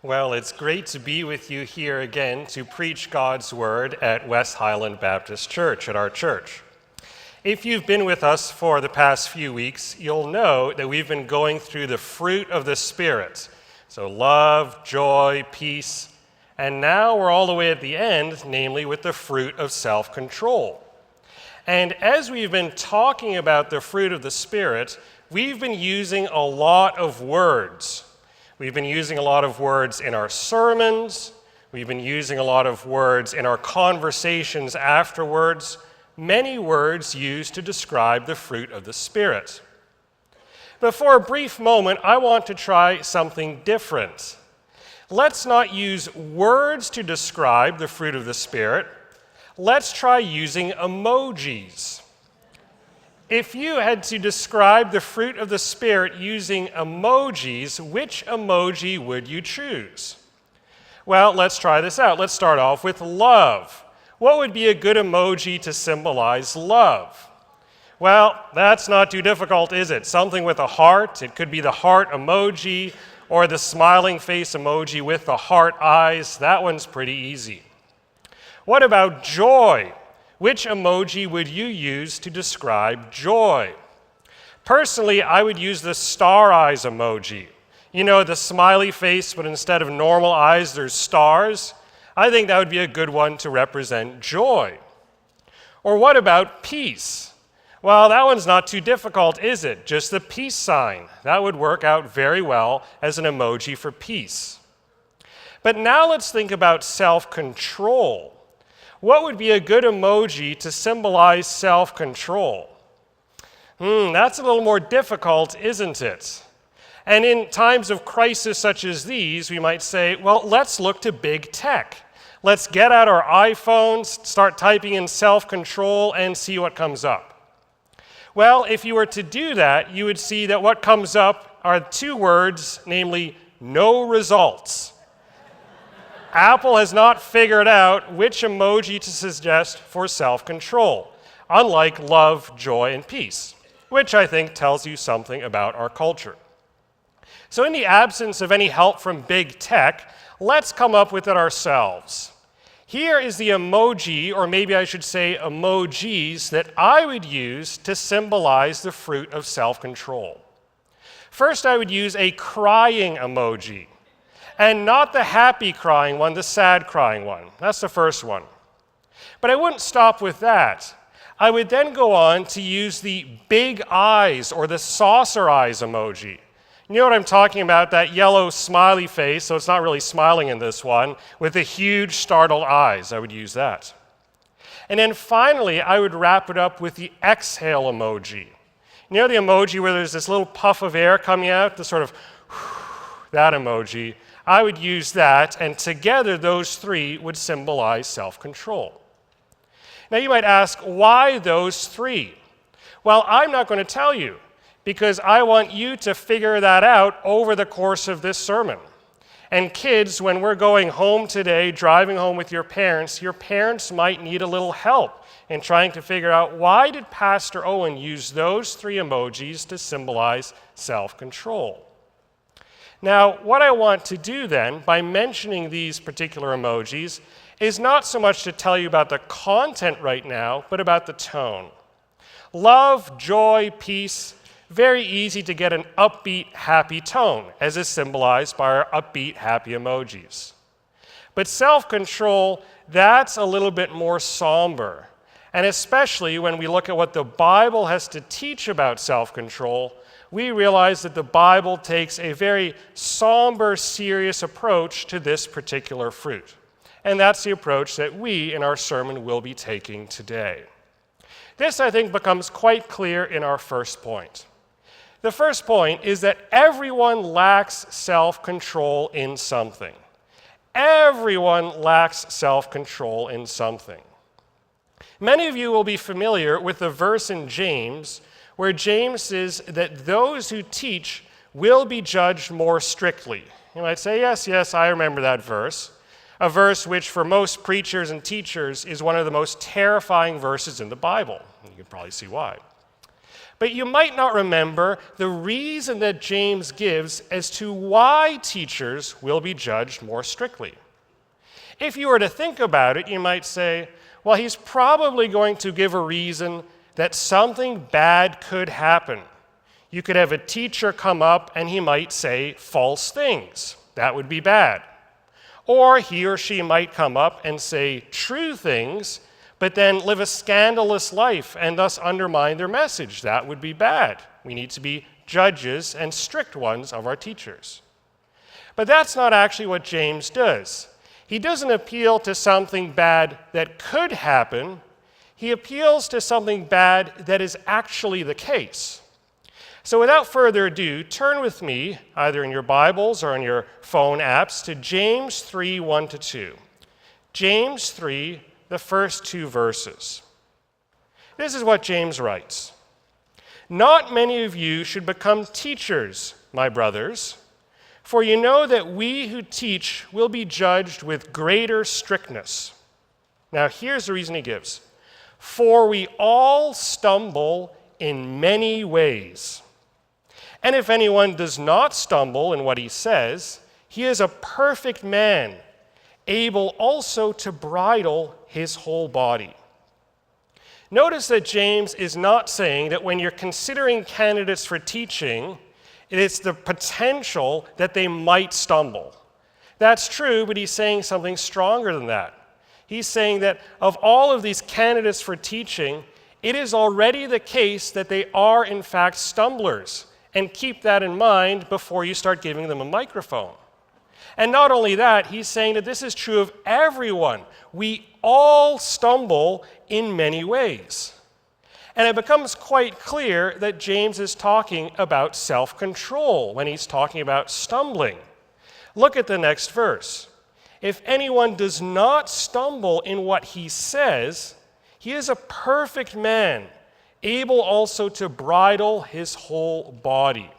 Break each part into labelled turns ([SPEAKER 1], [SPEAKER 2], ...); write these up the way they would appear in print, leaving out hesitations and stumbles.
[SPEAKER 1] Well, it's great to be with you here again to preach God's Word at West Highland Baptist Church, at our church. If you've been with us for the past few weeks, you'll know that we've been going through the fruit of the Spirit. So love, joy, peace, and now we're all the way at the end, namely with the fruit of self-control. And as we've been talking about the fruit of the Spirit, we've been using a lot of words. We've been using a lot of words in our sermons. We've been using a lot of words in our conversations afterwards. Many words used to describe the fruit of the Spirit. But for a brief moment, I want to try something different. Let's not use words to describe the fruit of the Spirit. Let's try using emojis. If you had to describe the fruit of the Spirit using emojis, which emoji would you choose? Well, let's try this out. Let's start off with love. What would be a good emoji to symbolize love? Well, that's not too difficult, is it? Something with a heart. It could be the heart emoji or the smiling face emoji with the heart eyes. That one's pretty easy. What about joy? Which emoji would you use to describe joy? Personally, I would use the star eyes emoji. You know, the smiley face, but instead of normal eyes, there's stars. I think that would be a good one to represent joy. Or what about peace? Well, that one's not too difficult, is it? Just the peace sign. That would work out very well as an emoji for peace. But now let's think about self-control. What would be a good emoji to symbolize self-control? That's a little more difficult, isn't it? And in times of crisis such as these, we might say, well, let's look to big tech. Let's get out our iPhones, start typing in self-control, and see what comes up. Well, if you were to do that, you would see that what comes up are two words, namely, no results. Apple has not figured out which emoji to suggest for self-control, unlike love, joy, and peace, which I think tells you something about our culture. So in the absence of any help from big tech, let's come up with it ourselves. Here is the emoji, or maybe I should say emojis, that I would use to symbolize the fruit of self-control. First, I would use a crying emoji. And not the happy crying one, the sad crying one. That's the first one. But I wouldn't stop with that. I would then go on to use the big eyes or the saucer eyes emoji. You know what I'm talking about, that yellow smiley face, so it's not really smiling in this one, with the huge startled eyes. I would use that. And then finally, I would wrap it up with the exhale emoji. You know the emoji where there's this little puff of air coming out, the sort of that emoji? I would use that, and together those three would symbolize self-control. Now you might ask, why those three? Well, I'm not going to tell you, because I want you to figure that out over the course of this sermon. And kids, when we're going home today, driving home with your parents might need a little help in trying to figure out, why did Pastor Owen use those three emojis to symbolize self-control? Now, what I want to do then, by mentioning these particular emojis, is not so much to tell you about the content right now, but about the tone. Love, joy, peace, very easy to get an upbeat, happy tone, as is symbolized by our upbeat, happy emojis. But self-control, that's a little bit more somber. And especially when we look at what the Bible has to teach about self-control, we realize that the Bible takes a very somber, serious approach to this particular fruit. And that's the approach that we in our sermon will be taking today. This, I think, becomes quite clear in our first point. The first point is that everyone lacks self-control in something. Everyone lacks self-control in something. Many of you will be familiar with the verse in James where James says that those who teach will be judged more strictly. You might say, yes, I remember that verse. A verse which for most preachers and teachers is one of the most terrifying verses in the Bible. You can probably see why. But you might not remember the reason that James gives as to why teachers will be judged more strictly. If you were to think about it, you might say, well, he's probably going to give a reason that something bad could happen. You could have a teacher come up and he might say false things. That would be bad. Or he or she might come up and say true things, but then live a scandalous life and thus undermine their message. That would be bad. We need to be judges and strict ones of our teachers. But that's not actually what James does. He doesn't appeal to something bad that could happen. He appeals to something bad that is actually the case. So without further ado, turn with me, either in your Bibles or in your phone apps, to James 3, 1-2. James 3, the first 2 verses. This is what James writes. Not many of you should become teachers, my brothers, for you know that we who teach will be judged with greater strictness. Now here's the reason he gives. For we all stumble in many ways. And if anyone does not stumble in what he says, he is a perfect man, able also to bridle his whole body. Notice that James is not saying that when you're considering candidates for teaching, it's the potential that they might stumble. That's true, but he's saying something stronger than that. He's saying that of all of these candidates for teaching, it is already the case that they are in fact stumblers. And keep that in mind before you start giving them a microphone. And not only that, he's saying that this is true of everyone. We all stumble in many ways. And it becomes quite clear that James is talking about self-control when he's talking about stumbling. Look at the next verse. If anyone does not stumble in what he says, he is a perfect man, able also to bridle his whole body.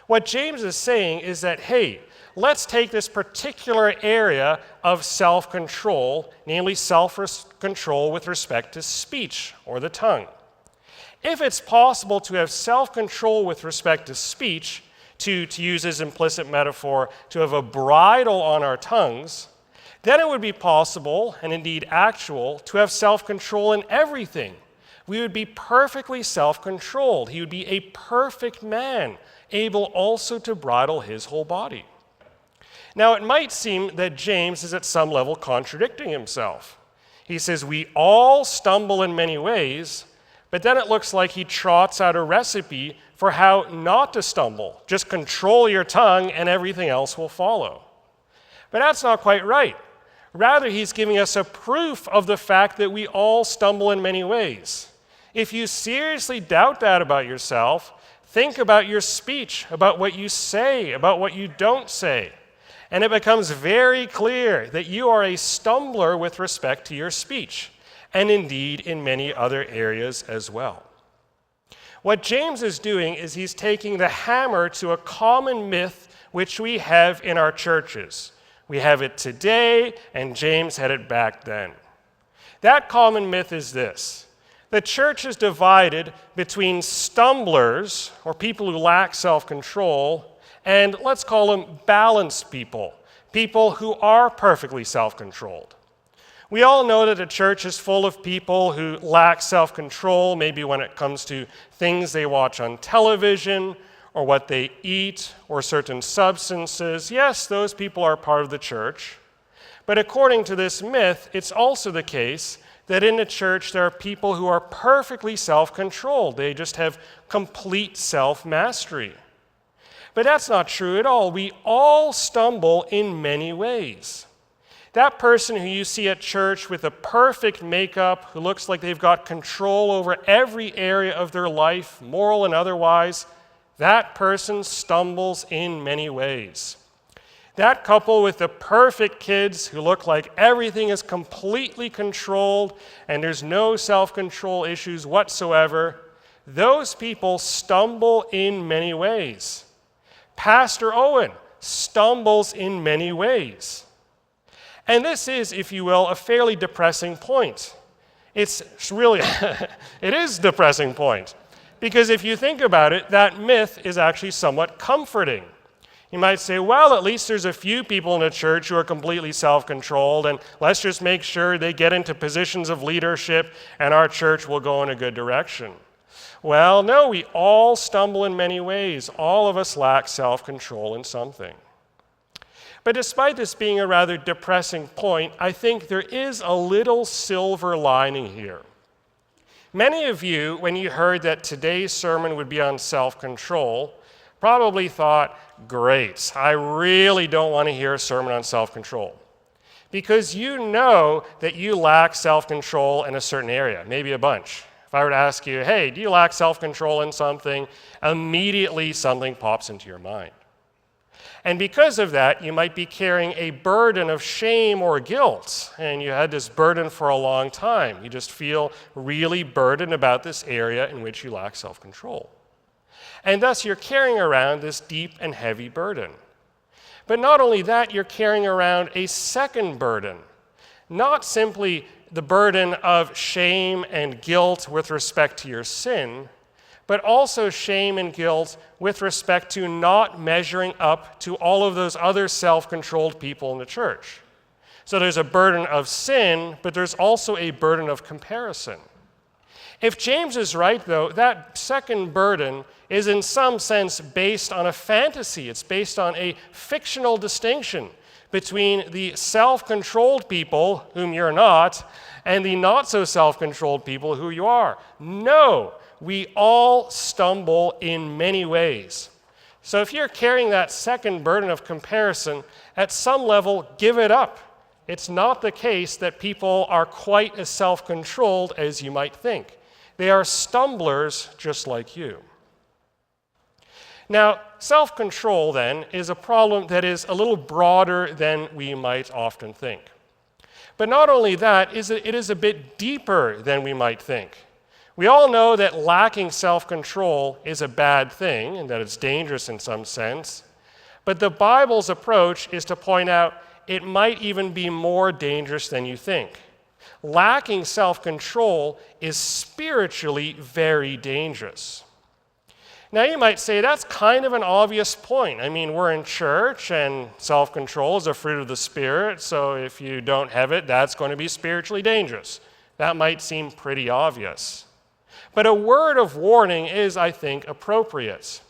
[SPEAKER 1] What James is saying is that, hey, let's take this particular area of self-control, namely self-control with respect to speech or the tongue. If it's possible to have self-control with respect to speech, to use his implicit metaphor, to have a bridle on our tongues, then it would be possible, and indeed actual, to have self-control in everything. We would be perfectly self-controlled. He would be a perfect man, able also to bridle his whole body. Now, it might seem that James is at some level contradicting himself. He says, we all stumble in many ways, but then it looks like he trots out a recipe for how not to stumble. Just control your tongue and everything else will follow. But that's not quite right. Rather, he's giving us a proof of the fact that we all stumble in many ways. If you seriously doubt that about yourself, think about your speech, about what you say, about what you don't say. And it becomes very clear that you are a stumbler with respect to your speech, and indeed in many other areas as well. What James is doing is he's taking the hammer to a common myth which we have in our churches. We have it today, and James had it back then. That common myth is this. The church is divided between stumblers, or people who lack self-control, and let's call them balanced people, people who are perfectly self-controlled. We all know that the church is full of people who lack self-control, maybe when it comes to things they watch on television, or what they eat, or certain substances. Yes, those people are part of the church. But according to this myth, it's also the case that in the church there are people who are perfectly self-controlled. They just have complete self-mastery. But that's not true at all. We all stumble in many ways. That person who you see at church with a perfect makeup, who looks like they've got control over every area of their life, moral and otherwise, that person stumbles in many ways. That couple with the perfect kids who look like everything is completely controlled and there's no self-control issues whatsoever, those people stumble in many ways. Pastor Owen stumbles in many ways. And this is, if you will, a fairly depressing point. It's really, it is a depressing point. Because if you think about it, that myth is actually somewhat comforting. You might say, well, at least there's a few people in the church who are completely self-controlled, and let's just make sure they get into positions of leadership and our church will go in a good direction. Well, no, we all stumble in many ways. All of us lack self-control in something. But despite this being a rather depressing point, I think there is a little silver lining here. Many of you, when you heard that today's sermon would be on self-control, probably thought, great, I really don't want to hear a sermon on self-control. Because you know that you lack self-control in a certain area, maybe a bunch. If I were to ask you, hey, do you lack self-control in something? Immediately something pops into your mind. And because of that, you might be carrying a burden of shame or guilt, and you had this burden for a long time. You just feel really burdened about this area in which you lack self-control. And thus, you're carrying around this deep and heavy burden. But not only that, you're carrying around a second burden, not simply the burden of shame and guilt with respect to your sin, but also shame and guilt with respect to not measuring up to all of those other self-controlled people in the church. So there's a burden of sin, but there's also a burden of comparison. If James is right, though, that second burden is in some sense based on a fantasy. It's based on a fictional distinction between the self-controlled people, whom you're not, and the not-so-self-controlled people who you are. No, we all stumble in many ways. So if you're carrying that second burden of comparison, at some level, give it up. It's not the case that people are quite as self-controlled as you might think. They are stumblers just like you. Now, self-control, then, is a problem that is a little broader than we might often think. But not only that, it is a bit deeper than we might think. We all know that lacking self-control is a bad thing and that it's dangerous in some sense. But the Bible's approach is to point out it might even be more dangerous than you think. Lacking self-control is spiritually very dangerous. Now you might say that's kind of an obvious point. I mean, we're in church and self-control is a fruit of the Spirit, so if you don't have it, that's going to be spiritually dangerous. That might seem pretty obvious. But a word of warning is, I think, appropriate.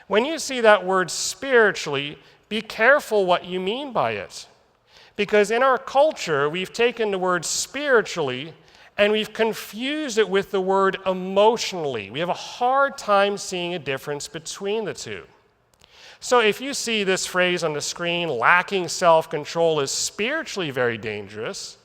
[SPEAKER 1] When you see that word spiritually, be careful what you mean by it. Because in our culture, we've taken the word spiritually and we've confused it with the word emotionally. We have a hard time seeing a difference between the two. So if you see this phrase on the screen, lacking self-control is spiritually very dangerous,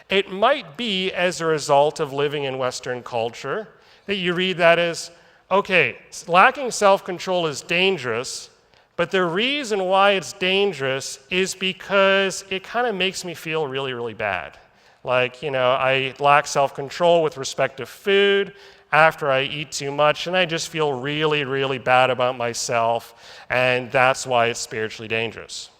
[SPEAKER 1] it might be as a result of living in Western culture that you read that as, okay, lacking self-control is dangerous, but the reason why it's dangerous is because it kind of makes me feel really, really bad. Like, I lack self-control with respect to food after I eat too much, and I just feel really, really bad about myself, and that's why it's spiritually dangerous.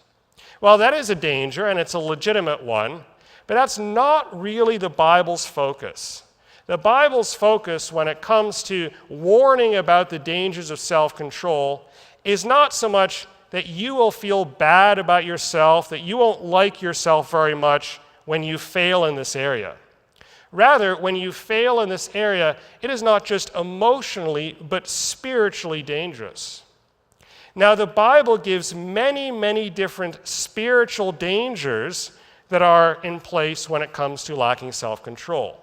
[SPEAKER 1] Well, that is a danger, and it's a legitimate one, but that's not really the Bible's focus. The Bible's focus when it comes to warning about the dangers of self-control is not so much that you will feel bad about yourself, that you won't like yourself very much when you fail in this area. Rather, when you fail in this area, it is not just emotionally, but spiritually dangerous. Now, the Bible gives many, many different spiritual dangers that are in place when it comes to lacking self-control.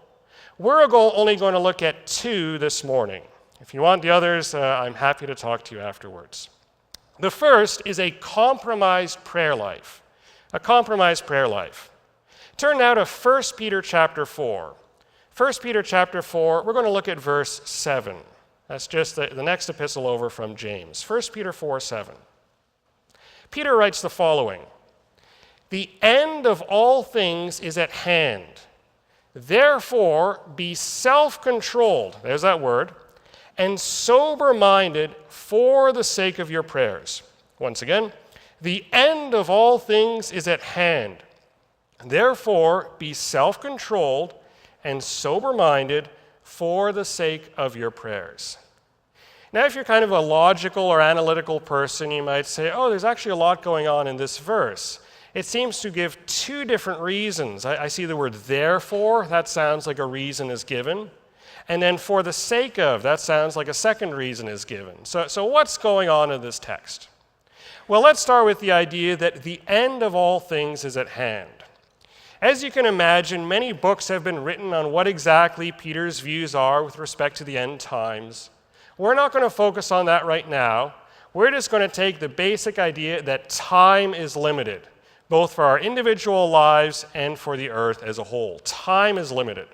[SPEAKER 1] We're only going to look at 2 this morning. If you want the others, I'm happy to talk to you afterwards. The first is a compromised prayer life. A compromised prayer life. Turn now to 1 Peter chapter 4. 1 Peter chapter 4, we're going to look at verse 7. That's just the next epistle over from James. 1 Peter 4:7. Peter writes the following, "The end of all things is at hand. Therefore, be self-controlled," there's that word, "and sober-minded for the sake of your prayers." Once again, the end of all things is at hand. Therefore, be self-controlled and sober-minded for the sake of your prayers. Now, if you're kind of a logical or analytical person, you might say, oh, there's actually a lot going on in this verse. It seems to give two different reasons. I see the word therefore, that sounds like a reason is given. And then for the sake of, that sounds like a second reason is given. So what's going on in this text? Well, let's start with the idea that the end of all things is at hand. As you can imagine, many books have been written on what exactly Peter's views are with respect to the end times. We're not going to focus on that right now. We're just going to take the basic idea that time is limited, both for our individual lives and for the earth as a whole. Time is limited.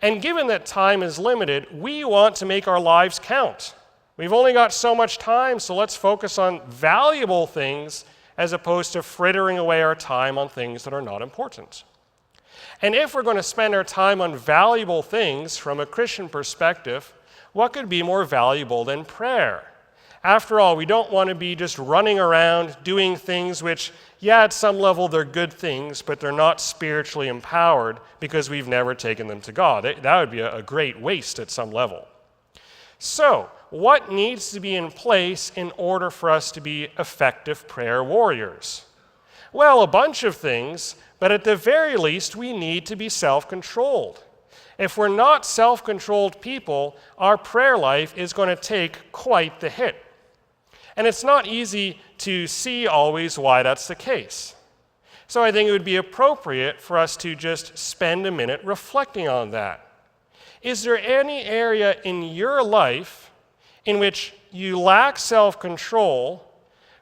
[SPEAKER 1] And given that time is limited, we want to make our lives count. We've only got so much time, so let's focus on valuable things as opposed to frittering away our time on things that are not important. And if we're going to spend our time on valuable things from a Christian perspective, what could be more valuable than prayer? After all, we don't want to be just running around doing things which, yeah, at some level they're good things, but they're not spiritually empowered because we've never taken them to God. That would be a great waste at some level. So, what needs to be in place in order for us to be effective prayer warriors? Well, a bunch of things, but at the very least, we need to be self-controlled. If we're not self-controlled people, our prayer life is going to take quite the hit. And it's not easy to see always why that's the case. So I think it would be appropriate for us to just spend a minute reflecting on that. Is there any area in your life in which you lack self-control,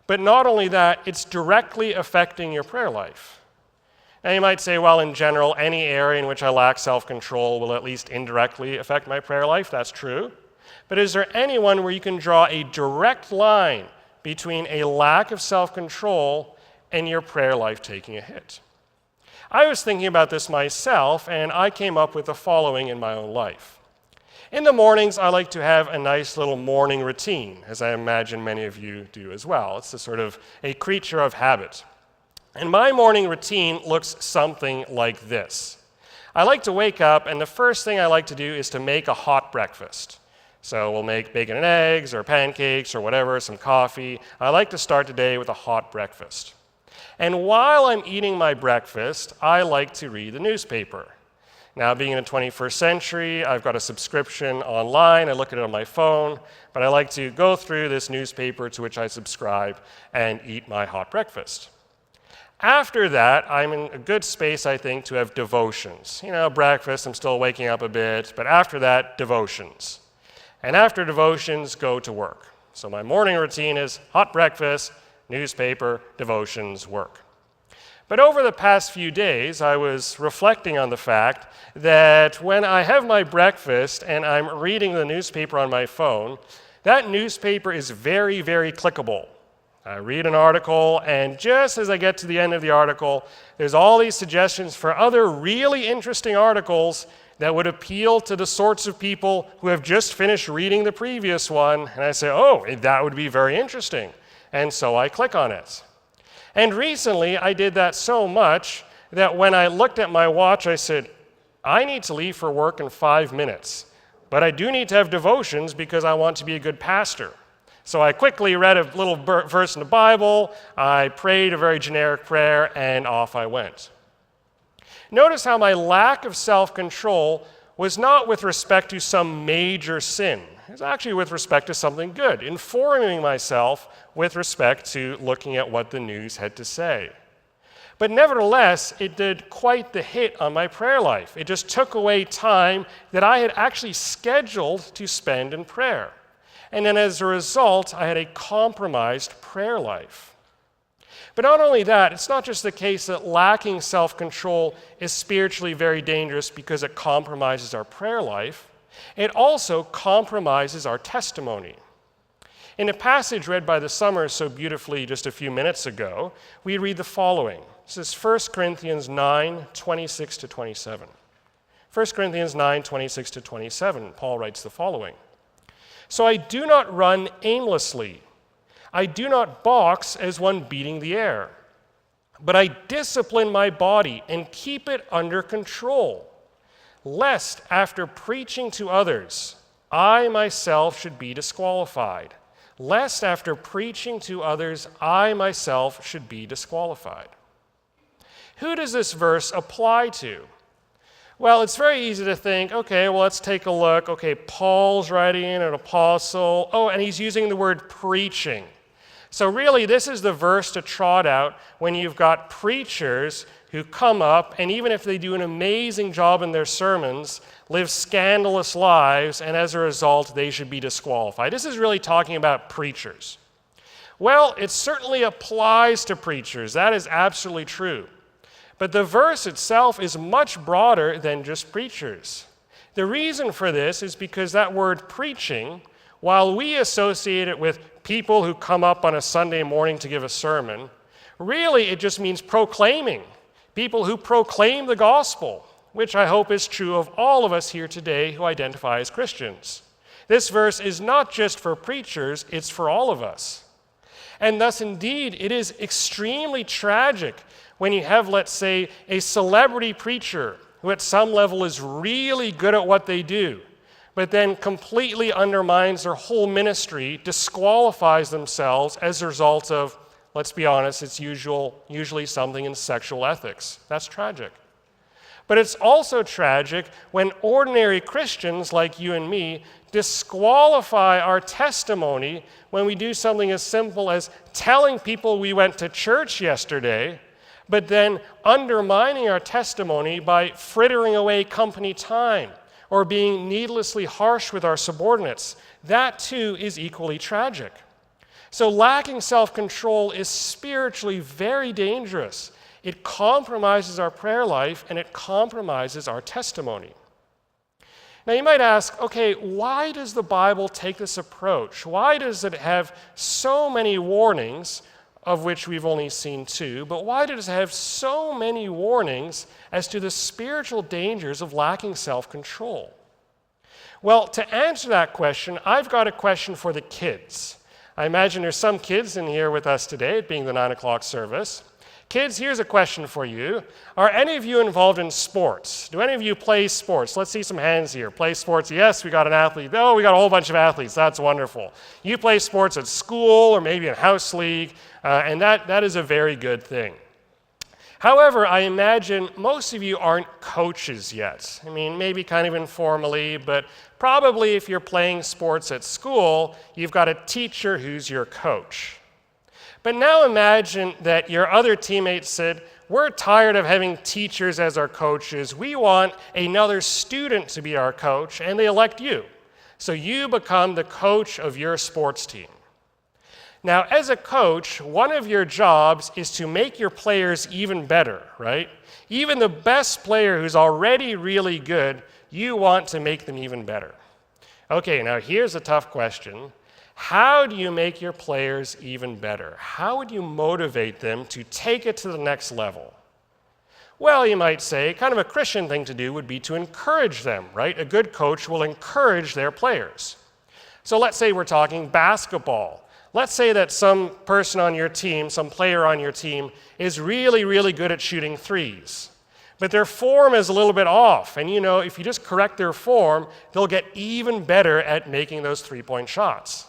[SPEAKER 1] but not only that, it's directly affecting your prayer life? Now you might say, well, in general, any area in which I lack self-control will at least indirectly affect my prayer life. That's true. But is there anyone where you can draw a direct line between a lack of self-control and your prayer life taking a hit? I was thinking about this myself, and I came up with the following in my own life. In the mornings, I like to have a nice little morning routine, as I imagine many of you do as well. It's a sort of a creature of habit. And my morning routine looks something like this. I like to wake up, and the first thing I like to do is to make a hot breakfast. So we'll make bacon and eggs, or pancakes, or whatever, some coffee. I like to start the day with a hot breakfast. And while I'm eating my breakfast, I like to read the newspaper. Now, being in the 21st century, I've got a subscription online. I look at it on my phone, but I like to go through this newspaper to which I subscribe and eat my hot breakfast. After that, I'm in a good space, I think, to have devotions. Breakfast, I'm still waking up a bit, but after that, devotions. And after devotions, go to work. So my morning routine is hot breakfast, newspaper, devotions, work. But over the past few days, I was reflecting on the fact that when I have my breakfast and I'm reading the newspaper on my phone, that newspaper is very, very clickable. I read an article, and just as I get to the end of the article, there's all these suggestions for other really interesting articles that would appeal to the sorts of people who have just finished reading the previous one. And I say, oh, that would be very interesting. And so I click on it. And recently, I did that so much that when I looked at my watch, I said, I need to leave for work in 5 minutes. But I do need to have devotions because I want to be a good pastor. So I quickly read a little verse in the Bible, I prayed a very generic prayer, and off I went. Notice how my lack of self-control was not with respect to some major sin. It was actually with respect to something good, informing myself with respect to looking at what the news had to say. But nevertheless, it did quite the hit on my prayer life. It just took away time that I had actually scheduled to spend in prayer. And then as a result, I had a compromised prayer life. But not only that, it's not just the case that lacking self-control is spiritually very dangerous because it compromises our prayer life. It also compromises our testimony. In a passage read by the Summers so beautifully just a few minutes ago, we read the following. This is 1 Corinthians 9, 26 to 27. 1 Corinthians 9, 26 to 27, Paul writes the following. So I do not run aimlessly. I do not box as one beating the air. But I discipline my body and keep it under control, lest after preaching to others, I myself should be disqualified, lest after preaching to others, I myself should be disqualified. Who does this verse apply to? Well, it's very easy to think, okay, well, let's take a look. Okay, Paul's writing, an apostle. Oh, and he's using the word preaching. So really, this is the verse to trot out when you've got preachers who come up, and even if they do an amazing job in their sermons, live scandalous lives, and as a result, they should be disqualified. This is really talking about preachers. Well, it certainly applies to preachers. That is absolutely true. But the verse itself is much broader than just preachers. The reason for this is because that word preaching, while we associate it with people who come up on a Sunday morning to give a sermon, really it just means proclaiming. People who proclaim the gospel, which I hope is true of all of us here today who identify as Christians. This verse is not just for preachers, it's for all of us. And thus, indeed, it is extremely tragic when you have, let's say, a celebrity preacher who at some level is really good at what they do, but then completely undermines their whole ministry, disqualifies themselves as a result of, let's be honest, it's usually something in sexual ethics. That's tragic. But it's also tragic when ordinary Christians like you and me disqualify our testimony when we do something as simple as telling people we went to church yesterday, but then undermining our testimony by frittering away company time or being needlessly harsh with our subordinates. That too is equally tragic. So lacking self-control is spiritually very dangerous. It compromises our prayer life and it compromises our testimony. Now you might ask, okay, why does the Bible take this approach? Why does it have so many warnings, of which we've only seen 2, but why does it have so many warnings as to the spiritual dangers of lacking self-control? Well, to answer that question, I've got a question for the kids. I imagine there's some kids in here with us today, it being the 9 o'clock service. Kids, here's a question for you. Are any of you involved in sports? Do any of you play sports? Let's see some hands here. Play sports? Yes, we got an athlete. Oh, we got a whole bunch of athletes. That's wonderful. You play sports at school or maybe in house league, and that is a very good thing. However, I imagine most of you aren't coaches yet. I mean, maybe kind of informally, but probably if you're playing sports at school, you've got a teacher who's your coach. But now imagine that your other teammates said, we're tired of having teachers as our coaches. We want another student to be our coach, and they elect you. So you become the coach of your sports team. Now, as a coach, one of your jobs is to make your players even better, right? Even the best player who's already really good, you want to make them even better. Okay, now here's a tough question. How do you make your players even better? How would you motivate them to take it to the next level? Well, you might say, kind of a Christian thing to do would be to encourage them, right? A good coach will encourage their players. So let's say we're talking basketball. Let's say that some person on your team, some player on your team, is really, really good at shooting threes. But their form is a little bit off. And you know, if you just correct their form, they'll get even better at making those three-point shots.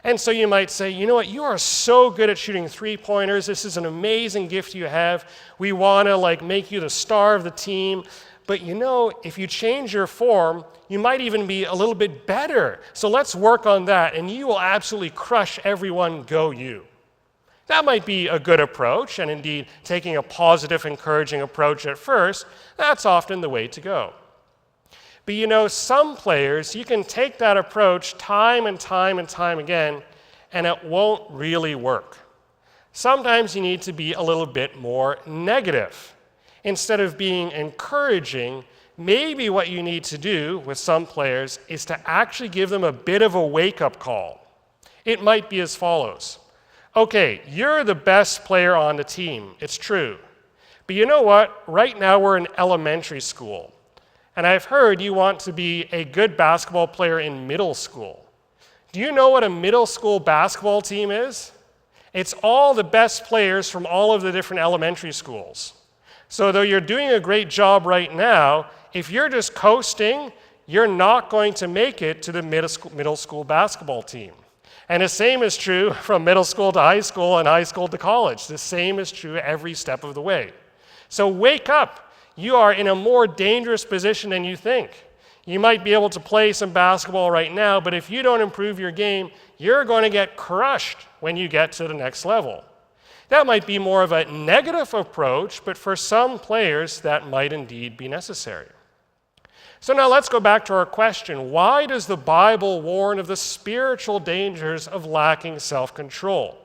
[SPEAKER 1] And so you might say, you know what, you are so good at shooting three-pointers. This is an amazing gift you have. We want to make you the star of the team. But you know, if you change your form, you might even be a little bit better. So let's work on that, and you will absolutely crush everyone, go you. That might be a good approach, and indeed, taking a positive, encouraging approach at first, that's often the way to go. But you know, some players, you can take that approach time and time and time again, and it won't really work. Sometimes you need to be a little bit more negative. Instead of being encouraging, maybe what you need to do with some players is to actually give them a bit of a wake-up call. It might be as follows. Okay, you're the best player on the team, it's true. But you know what? Right now we're in elementary school. And I've heard you want to be a good basketball player in middle school. Do you know what a middle school basketball team is? It's all the best players from all of the different elementary schools. So though you're doing a great job right now, if you're just coasting, you're not going to make it to the middle school basketball team. And the same is true from middle school to high school and high school to college. The same is true every step of the way. So wake up. You are in a more dangerous position than you think. You might be able to play some basketball right now, but if you don't improve your game, you're going to get crushed when you get to the next level. That might be more of a negative approach, but for some players, that might indeed be necessary. So now let's go back to our question. Why does the Bible warn of the spiritual dangers of lacking self-control?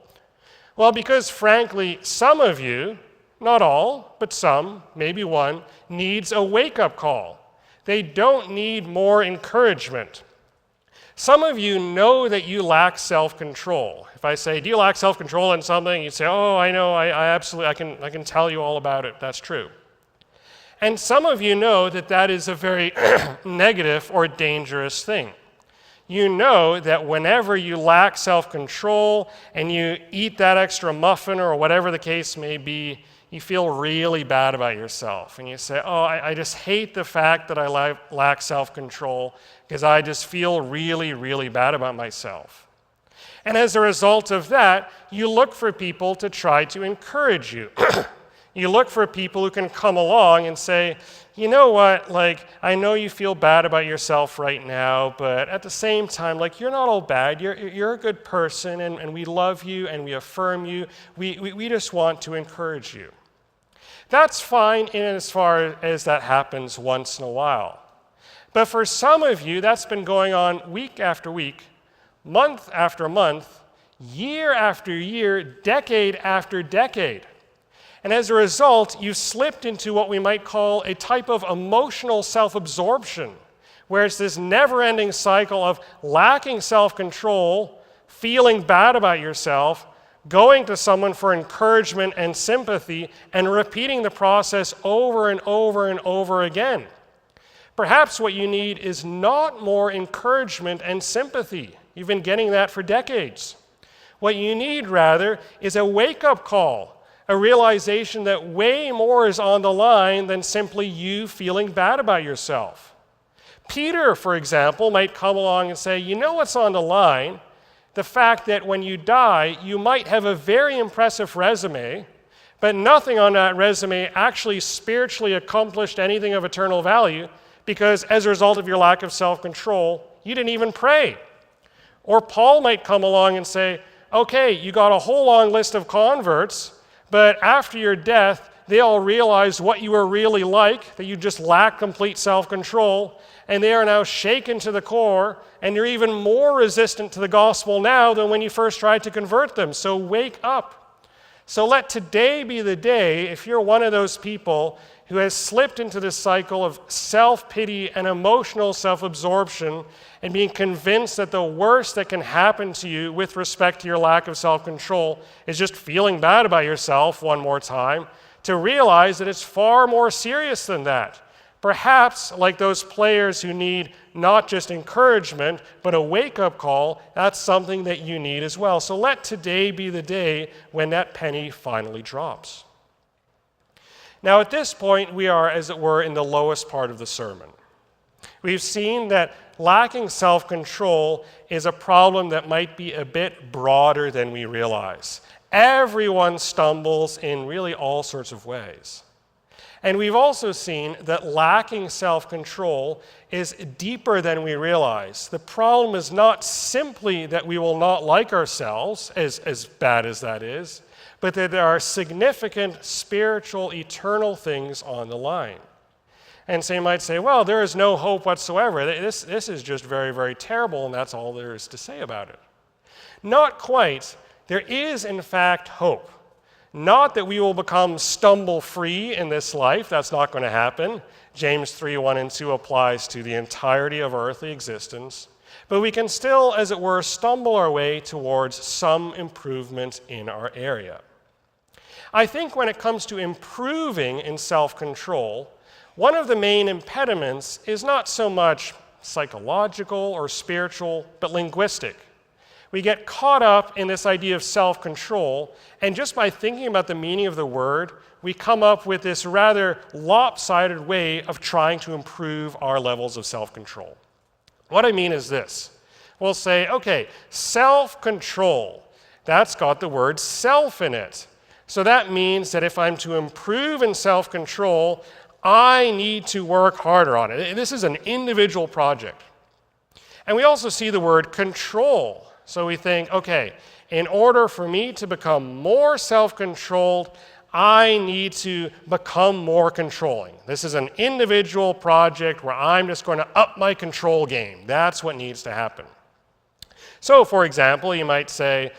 [SPEAKER 1] Well, because frankly, some of you, not all, but some, maybe one, needs a wake-up call. They don't need more encouragement. Some of you know that you lack self-control. If I say, do you lack self-control in something? You say, oh, I know, I absolutely, I can tell you all about it. That's true. And some of you know that that is a very negative or dangerous thing. You know that whenever you lack self-control and you eat that extra muffin or whatever the case may be, you feel really bad about yourself. And you say, oh, I just hate the fact that I lack self-control because I just feel really, really bad about myself. And as a result of that, you look for people to try to encourage you. You look for people who can come along and say, you know what, like, I know you feel bad about yourself right now, but at the same time, like, you're not all bad. You're a good person, and we love you, and we affirm you. We just want to encourage you. That's fine in as far as that happens once in a while. But for some of you, that's been going on week after week, month after month, year after year, decade after decade. And as a result, you've slipped into what we might call a type of emotional self-absorption, where it's this never-ending cycle of lacking self-control, feeling bad about yourself, going to someone for encouragement and sympathy, and repeating the process over and over and over again. Perhaps what you need is not more encouragement and sympathy. You've been getting that for decades. What you need, rather, is a wake-up call, a realization that way more is on the line than simply you feeling bad about yourself. Peter, for example, might come along and say, you know what's on the line? The fact that when you die, you might have a very impressive resume, but nothing on that resume actually spiritually accomplished anything of eternal value because as a result of your lack of self-control, you didn't even pray. Or Paul might come along and say, okay, you got a whole long list of converts, but after your death, they all realized what you were really like, that you just lacked complete self-control, and they are now shaken to the core, and you're even more resistant to the gospel now than when you first tried to convert them. So wake up. So let today be the day, if you're one of those people who has slipped into this cycle of self-pity and emotional self-absorption and being convinced that the worst that can happen to you with respect to your lack of self-control is just feeling bad about yourself one more time, to realize that it's far more serious than that. Perhaps, like those players who need not just encouragement, but a wake-up call, that's something that you need as well. So let today be the day when that penny finally drops. Now, at this point, we are, as it were, in the lowest part of the sermon. We've seen that lacking self-control is a problem that might be a bit broader than we realize. Everyone stumbles in really all sorts of ways. And we've also seen that lacking self-control is deeper than we realize. The problem is not simply that we will not like ourselves, as bad as that is, but that there are significant spiritual, eternal things on the line. And so you might say, well, there is no hope whatsoever. This is just very, very terrible, and that's all there is to say about it. Not quite. There is, in fact, hope. Not that we will become stumble-free in this life. That's not going to happen. James 3:1 and 2 applies to the entirety of our earthly existence. But we can still, as it were, stumble our way towards some improvement in our area. I think when it comes to improving in self-control, one of the main impediments is not so much psychological or spiritual, but linguistic. we get caught up in this idea of self-control, and just by thinking about the meaning of the word, we come up with this rather lopsided way of trying to improve our levels of self-control. What I mean is this. We'll say, okay, self-control, that's got the word self in it. So that means that if I'm to improve in self-control, I need to work harder on it. This is an individual project. And we also see the word control. So we think, okay, in order for me to become more self-controlled, I need to become more controlling. This is an individual project where I'm just going to up my control game. That's what needs to happen. So, for example, you might say,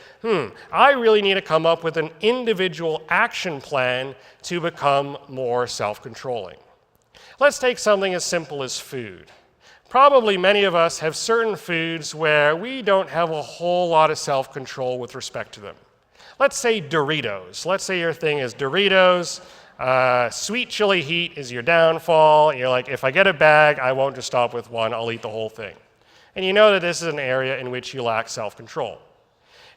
[SPEAKER 1] I really need to come up with an individual action plan to become more self-controlling. Let's take something as simple as food. Probably many of us have certain foods where we don't have a whole lot of self-control with respect to them. Let's say Doritos. Let's say your thing is Doritos. Sweet chili heat is your downfall. You're like, if I get a bag, I won't just stop with one. I'll eat the whole thing. And you know that this is an area in which you lack self-control.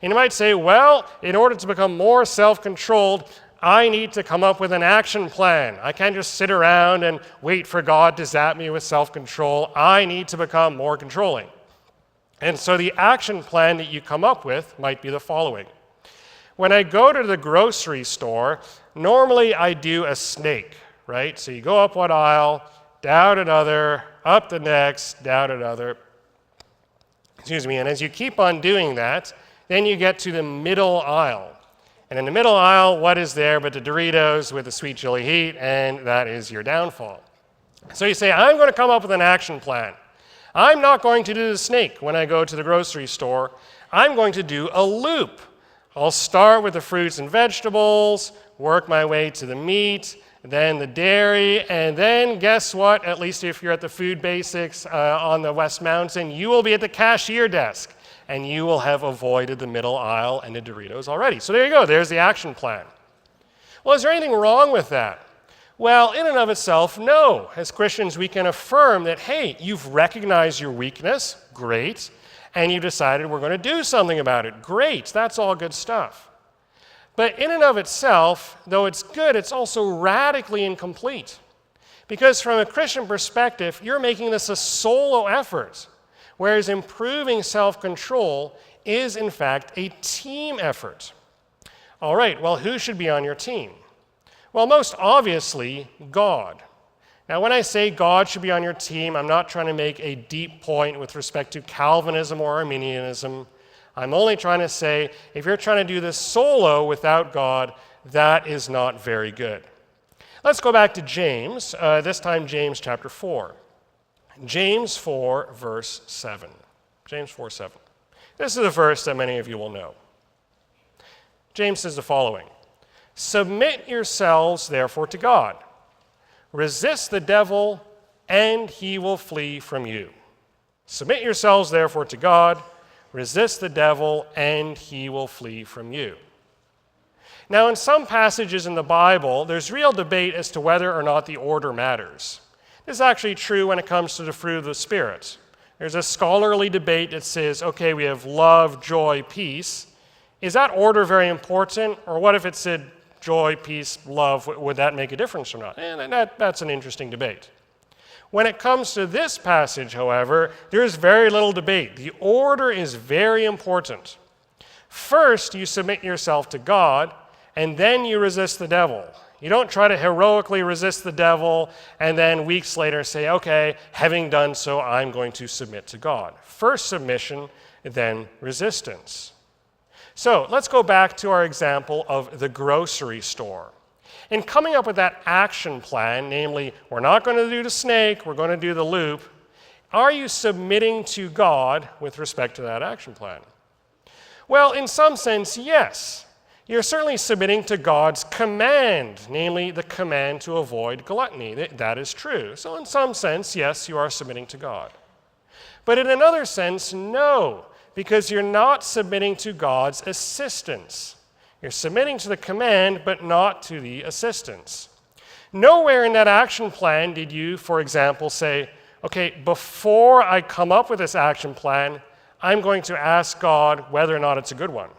[SPEAKER 1] And you might say, well, in order to become more self-controlled, I need to come up with an action plan. I can't just sit around and wait for God to zap me with self-control. I need to become more controlling. And so the action plan that you come up with might be the following. When I go to the grocery store, normally I do a snake, right? So you go up one aisle, down another, up the next, down another. And as you keep on doing that, then you get to the middle aisle. And in the middle aisle, what is there but the Doritos with the sweet chili heat, and that is your downfall. So you say, I'm going to come up with an action plan. I'm not going to do the snake when I go to the grocery store. I'm going to do a loop. I'll start with the fruits and vegetables, work my way to the meat, then the dairy, and then guess what? At least if you're at the Food Basics on the West Mountain, you will be at the cashier desk, and you will have avoided the middle aisle and the Doritos already. So there you go. There's the action plan. Well, is there anything wrong with that? Well, in and of itself, no. As Christians, we can affirm that, hey, you've recognized your weakness. Great. And you decided we're going to do something about it. Great. That's all good stuff. But in and of itself, though it's good, it's also radically incomplete. Because from a Christian perspective, you're making this a solo effort, whereas improving self-control is, in fact, a team effort. All right, well, who should be on your team? Well, most obviously, God. Now, when I say God should be on your team, I'm not trying to make a deep point with respect to Calvinism or Arminianism. I'm only trying to say, if you're trying to do this solo without God, that is not very good. Let's go back to James, this time James chapter 4. James 4, verse 7. James 4, 7. This is a verse that many of you will know. James says the following, "Submit yourselves, therefore, to God. Resist the devil, and he will flee from you. Submit yourselves, therefore, to God. Resist the devil, and he will flee from you." Now, in some passages in the Bible, there's real debate as to whether or not the order matters. This is actually true when it comes to the fruit of the Spirit. There's a scholarly debate that says, okay, we have love, joy, peace. Is that order very important? Or what if it said joy, peace, love? Would that make a difference or not? And that's an interesting debate. When it comes to this passage, however, there's very little debate. The order is very important. First, you submit yourself to God, and then you resist the devil. You don't try to heroically resist the devil and then weeks later say, okay, having done so, I'm going to submit to God. First submission, then resistance. So let's go back to our example of the grocery store. In coming up with that action plan, namely, we're not going to do the snake, we're going to do the loop, are you submitting to God with respect to that action plan? Well, in some sense, yes. You're certainly submitting to God's command, namely the command to avoid gluttony. That is true. So in some sense, yes, you are submitting to God. But in another sense, no, because you're not submitting to God's assistance. You're submitting to the command, but not to the assistance. Nowhere in that action plan did you, for example, say, okay, before I come up with this action plan, I'm going to ask God whether or not it's a good one.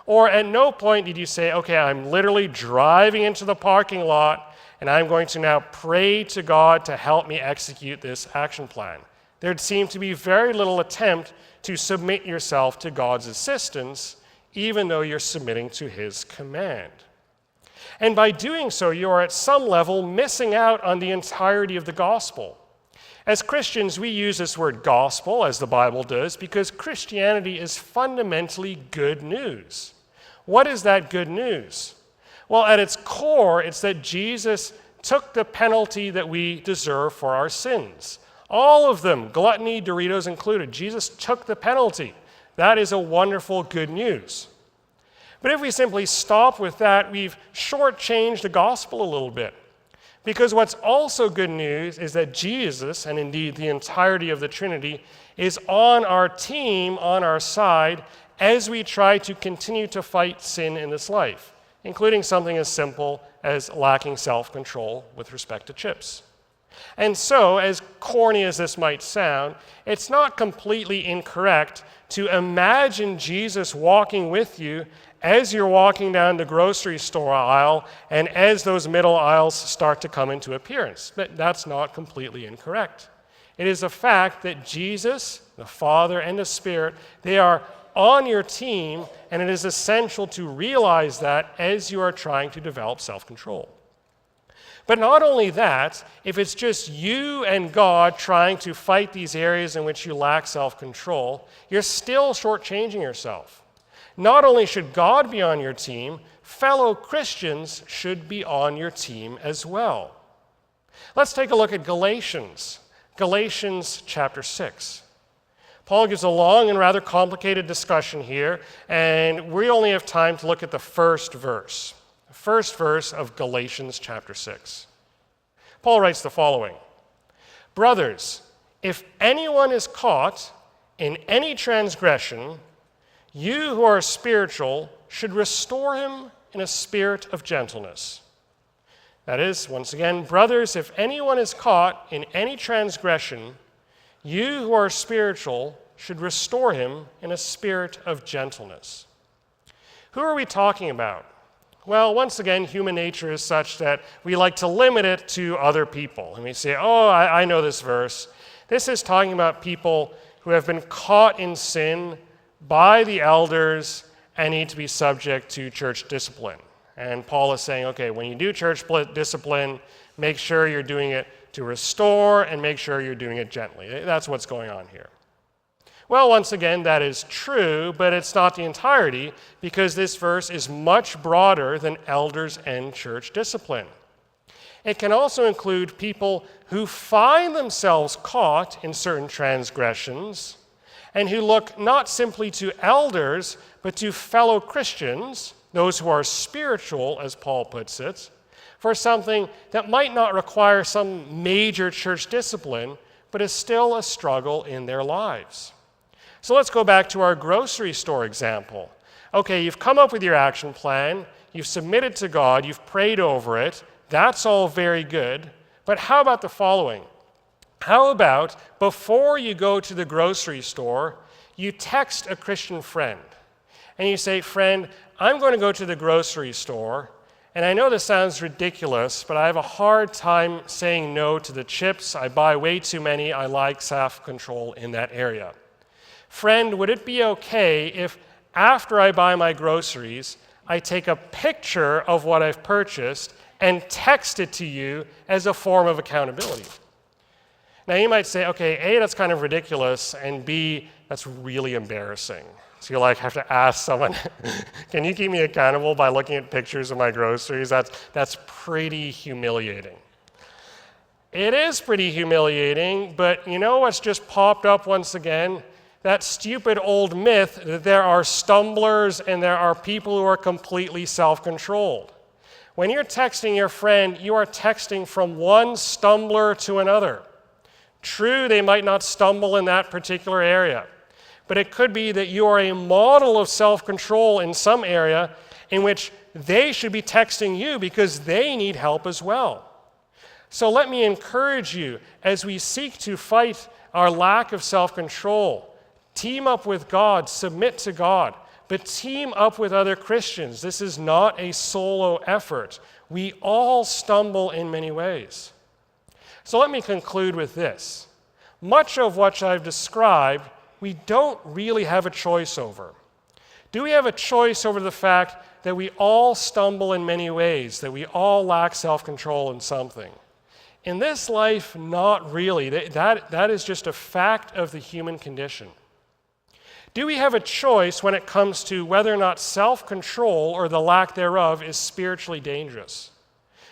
[SPEAKER 1] Or at no point did you say, okay, I'm literally driving into the parking lot and I'm going to now pray to God to help me execute this action plan. There'd seem to be very little attempt to submit yourself to God's assistance, even though you're submitting to his command. And by doing so, you are at some level missing out on the entirety of the gospel. As Christians, we use this word gospel, as the Bible does, because Christianity is fundamentally good news. What is that good news? Well, at its core, it's that Jesus took the penalty that we deserve for our sins. All of them, gluttony, Doritos included. Jesus took the penalty. That is a wonderful good news. But if we simply stop with that, we've shortchanged the gospel a little bit. Because what's also good news is that Jesus, and indeed the entirety of the Trinity, is on our team, on our side, as we try to continue to fight sin in this life, including something as simple as lacking self-control with respect to chips. And so, as corny as this might sound, it's not completely incorrect to imagine Jesus walking with you as you're walking down the grocery store aisle and as those middle aisles start to come into appearance. But that's not completely incorrect. It is a fact that Jesus, the Father, and the Spirit, they are on your team, and it is essential to realize that as you are trying to develop self-control. But not only that, if it's just you and God trying to fight these areas in which you lack self-control, you're still shortchanging yourself. Not only should God be on your team, fellow Christians should be on your team as well. Let's take a look at Galatians. Galatians chapter 6. Paul gives a long and rather complicated discussion here, and we only have time to look at the first verse. The first verse of Galatians chapter 6. Paul writes the following: "Brothers, if anyone is caught in any transgression, you who are spiritual should restore him in a spirit of gentleness." That is, once again, brothers, if anyone is caught in any transgression, you who are spiritual should restore him in a spirit of gentleness. Who are we talking about? Well, once again, human nature is such that we like to limit it to other people. And we say, oh, I know this verse. This is talking about people who have been caught in sin by the elders and need to be subject to church discipline. And Paul is saying, okay, when you do church discipline, make sure you're doing it to restore and make sure you're doing it gently. That's what's going on here. Well, once again, that is true, but it's not the entirety, because this verse is much broader than elders and church discipline. It can also include people who find themselves caught in certain transgressions and who look not simply to elders, but to fellow Christians, those who are spiritual, as Paul puts it, for something that might not require some major church discipline, but is still a struggle in their lives. So let's go back to our grocery store example. Okay, you've come up with your action plan, you've submitted to God, you've prayed over it, that's all very good, but how about the following? How about before you go to the grocery store, you text a Christian friend, and you say, friend, I'm going to go to the grocery store, and I know this sounds ridiculous, but I have a hard time saying no to the chips. I buy way too many. I like self-control in that area. Friend, would it be okay if after I buy my groceries, I take a picture of what I've purchased and text it to you as a form of accountability? Now you might say, okay, A, that's kind of ridiculous, and B, that's really embarrassing. So you have to ask someone, can you keep me accountable by looking at pictures of my groceries? That's pretty humiliating. It is pretty humiliating, but you know what's just popped up once again? That stupid old myth that there are stumblers and there are people who are completely self-controlled. When you're texting your friend, you are texting from one stumbler to another. True, they might not stumble in that particular area, but it could be that you are a model of self-control in some area in which they should be texting you because they need help as well. So let me encourage you, as we seek to fight our lack of self-control, Team up with God, submit to God, but team up with other Christians. This is not a solo effort. We all stumble in many ways. So let me conclude with this. Much of what I've described, we don't really have a choice over. Do we have a choice over the fact that we all stumble in many ways, that we all lack self-control in something? In this life, not really. That is just a fact of the human condition. Do we have a choice when it comes to whether or not self-control or the lack thereof is spiritually dangerous?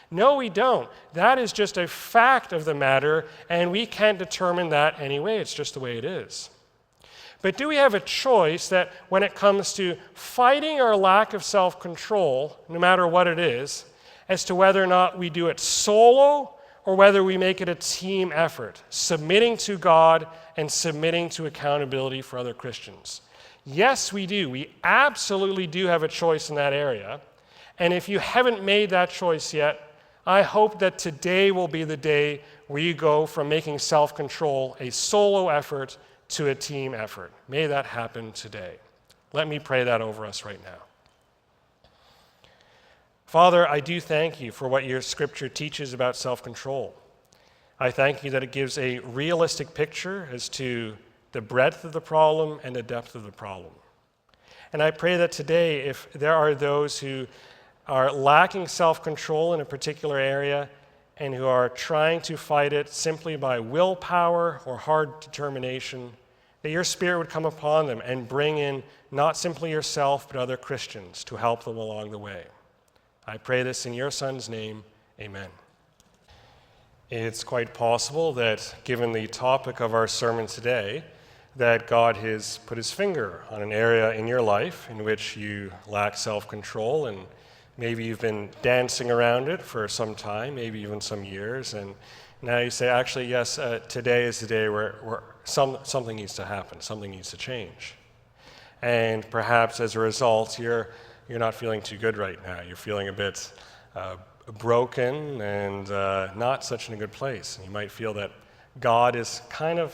[SPEAKER 1] No, we don't. That is just a fact of the matter, and we can't determine that anyway. It's just the way it is. But do we have a choice that when it comes to fighting our lack of self-control, no matter what it is, as to whether or not we do it solo or whether we make it a team effort, submitting to God and submitting to accountability for other Christians? Yes, we do. We absolutely do have a choice in that area. And if you haven't made that choice yet, I hope that today will be the day where you go from making self-control a solo effort to a team effort. May that happen today. Let me pray that over us right now. Father, I do thank you for what your scripture teaches about self-control. I thank you that it gives a realistic picture as to the breadth of the problem and the depth of the problem. And I pray that today, if there are those who are lacking self-control in a particular area and who are trying to fight it simply by willpower or hard determination, that your Spirit would come upon them and bring in not simply yourself, but other Christians to help them along the way. I pray this in your Son's name, amen. It's quite possible that, given the topic of our sermon today, that God has put his finger on an area in your life in which you lack self-control, and maybe you've been dancing around it for some time, maybe even some years, and now you say, actually, yes, today is the day where something needs to happen, something needs to change. And perhaps as a result, you're not feeling too good right now. You're feeling a bit broken and not such in a good place. And you might feel that God is kind of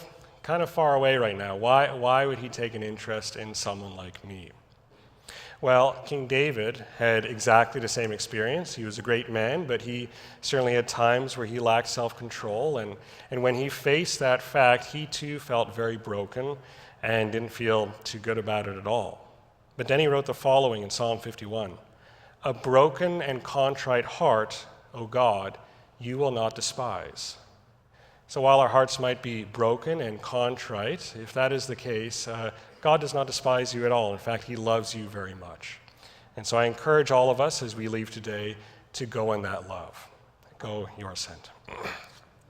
[SPEAKER 1] far away right now. Why would he take an interest in someone like me? Well, King David had exactly the same experience. He was a great man, but he certainly had times where he lacked self-control. And when he faced that fact, he too felt very broken and didn't feel too good about it at all. But then he wrote the following in Psalm 51, "A broken and contrite heart, O God, you will not despise." So while our hearts might be broken and contrite, if that is the case, God does not despise you at all. In fact, he loves you very much. And so I encourage all of us as we leave today to go in that love. Go, you are sent.